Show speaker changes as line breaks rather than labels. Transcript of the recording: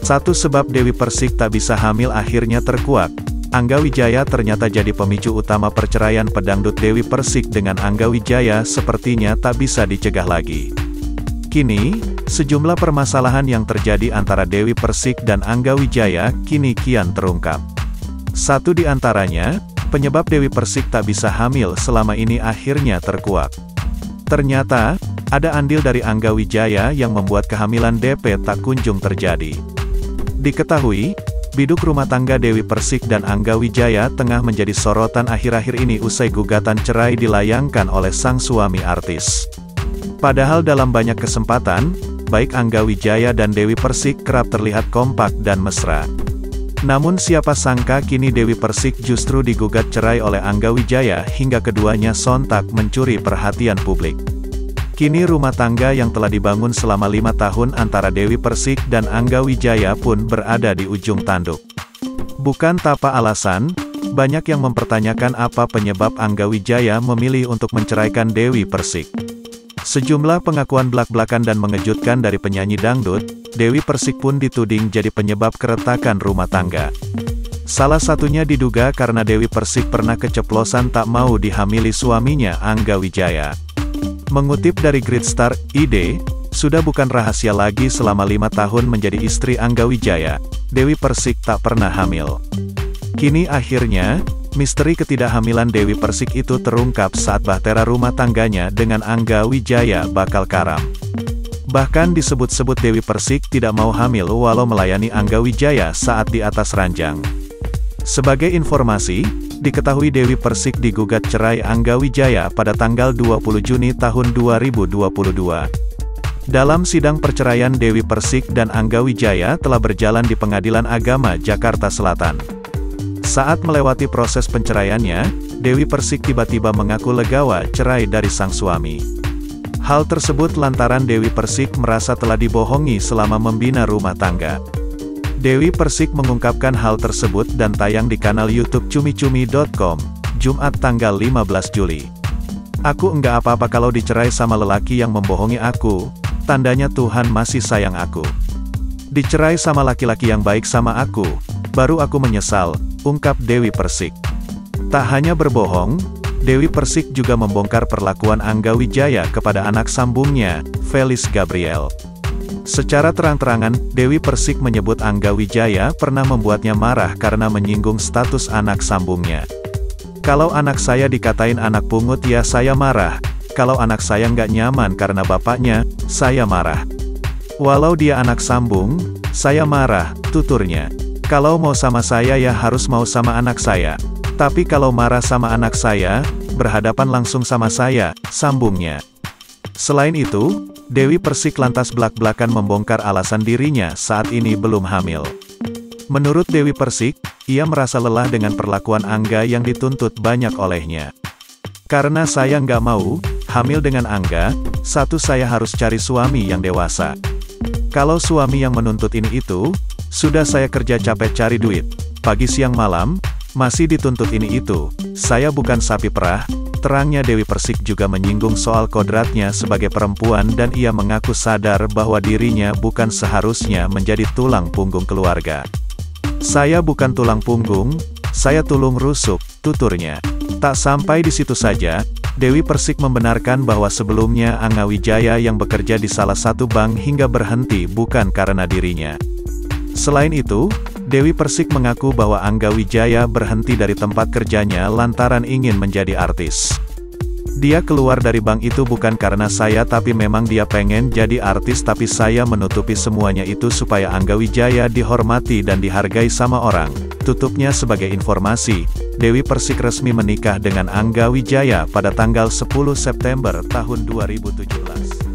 Satu sebab Dewi Persik tak bisa hamil akhirnya terkuak. Angga Wijaya ternyata jadi pemicu utama perceraian pedangdut Dewi Persik dengan Angga Wijaya sepertinya tak bisa dicegah lagi. Kini, sejumlah permasalahan yang terjadi antara Dewi Persik dan Angga Wijaya kini kian terungkap. Satu di antaranya, penyebab Dewi Persik tak bisa hamil selama ini akhirnya terkuak. Ternyata, ada andil dari Angga Wijaya yang membuat kehamilan DP tak kunjung terjadi. Diketahui, biduk rumah tangga Dewi Persik dan Angga Wijaya tengah menjadi sorotan akhir-akhir ini usai gugatan cerai dilayangkan oleh sang suami artis. Padahal dalam banyak kesempatan, baik Angga Wijaya dan Dewi Persik kerap terlihat kompak dan mesra. Namun siapa sangka kini Dewi Persik justru digugat cerai oleh Angga Wijaya hingga keduanya sontak mencuri perhatian publik. Kini rumah tangga yang telah dibangun selama 5 tahun antara Dewi Persik dan Angga Wijaya pun berada di ujung tanduk. Bukan tanpa alasan, banyak yang mempertanyakan apa penyebab Angga Wijaya memilih untuk menceraikan Dewi Persik. Sejumlah pengakuan belak-belakan dan mengejutkan dari penyanyi dangdut, Dewi Persik pun dituding jadi penyebab keretakan rumah tangga. Salah satunya diduga karena Dewi Persik pernah keceplosan tak mau dihamili suaminya Angga Wijaya. Mengutip dari Greatstar ID, sudah bukan rahasia lagi selama 5 tahun menjadi istri Angga Wijaya, Dewi Persik tak pernah hamil. Kini akhirnya, misteri ketidakhamilan Dewi Persik itu terungkap saat bahtera rumah tangganya dengan Angga Wijaya bakal karam. Bahkan disebut-sebut Dewi Persik tidak mau hamil walau melayani Angga Wijaya saat di atas ranjang. Sebagai informasi, diketahui Dewi Persik digugat cerai Angga Wijaya pada tanggal 20 Juni tahun 2022. Dalam sidang perceraian Dewi Persik dan Angga Wijaya telah berjalan di Pengadilan Agama Jakarta Selatan. Saat melewati proses penceraiannya, Dewi Persik tiba-tiba mengaku legawa cerai dari sang suami. Hal tersebut lantaran Dewi Persik merasa telah dibohongi selama membina rumah tangga. Dewi Persik mengungkapkan hal tersebut dan tayang di kanal YouTube cumi-cumi.com, Jumat tanggal 15 Juli. Aku enggak apa-apa kalau dicerai sama lelaki yang membohongi aku, tandanya Tuhan masih sayang aku. Dicerai sama laki-laki yang baik sama aku, baru aku menyesal, ungkap Dewi Persik. Tak hanya berbohong, Dewi Persik juga membongkar perlakuan Angga Wijaya kepada anak sambungnya, Felis Gabriel. Secara terang-terangan, Dewi Persik menyebut Angga Wijaya pernah membuatnya marah karena menyinggung status anak sambungnya. Kalau anak saya dikatain anak pungut ya saya marah, kalau anak saya nggak nyaman karena bapaknya, saya marah. Walau dia anak sambung, saya marah, tuturnya. Kalau mau sama saya ya harus mau sama anak saya. Tapi kalau marah sama anak saya, berhadapan langsung sama saya, sambungnya. Selain itu, Dewi Persik lantas belak-belakan membongkar alasan dirinya saat ini belum hamil. Menurut Dewi Persik, ia merasa lelah dengan perlakuan Angga yang dituntut banyak olehnya. Karena saya nggak mau hamil dengan Angga, satu saya harus cari suami yang dewasa. Kalau suami yang menuntut ini itu, sudah saya kerja capek cari duit, pagi siang malam, masih dituntut ini itu, saya bukan sapi perah. Terangnya Dewi Persik juga menyinggung soal kodratnya sebagai perempuan dan ia mengaku sadar bahwa dirinya bukan seharusnya menjadi tulang punggung keluarga. Saya bukan tulang punggung, saya tulung rusuk, tuturnya. Tak sampai di situ saja, Dewi Persik membenarkan bahwa sebelumnya Angga Wijaya yang bekerja di salah satu bank hingga berhenti bukan karena dirinya. Selain itu, Dewi Persik mengaku bahwa Angga Wijaya berhenti dari tempat kerjanya lantaran ingin menjadi artis. Dia keluar dari bank itu bukan karena saya tapi memang dia pengen jadi artis tapi saya menutupi semuanya itu supaya Angga Wijaya dihormati dan dihargai sama orang. Tutupnya sebagai informasi, Dewi Persik resmi menikah dengan Angga Wijaya pada tanggal 10 September tahun 2017.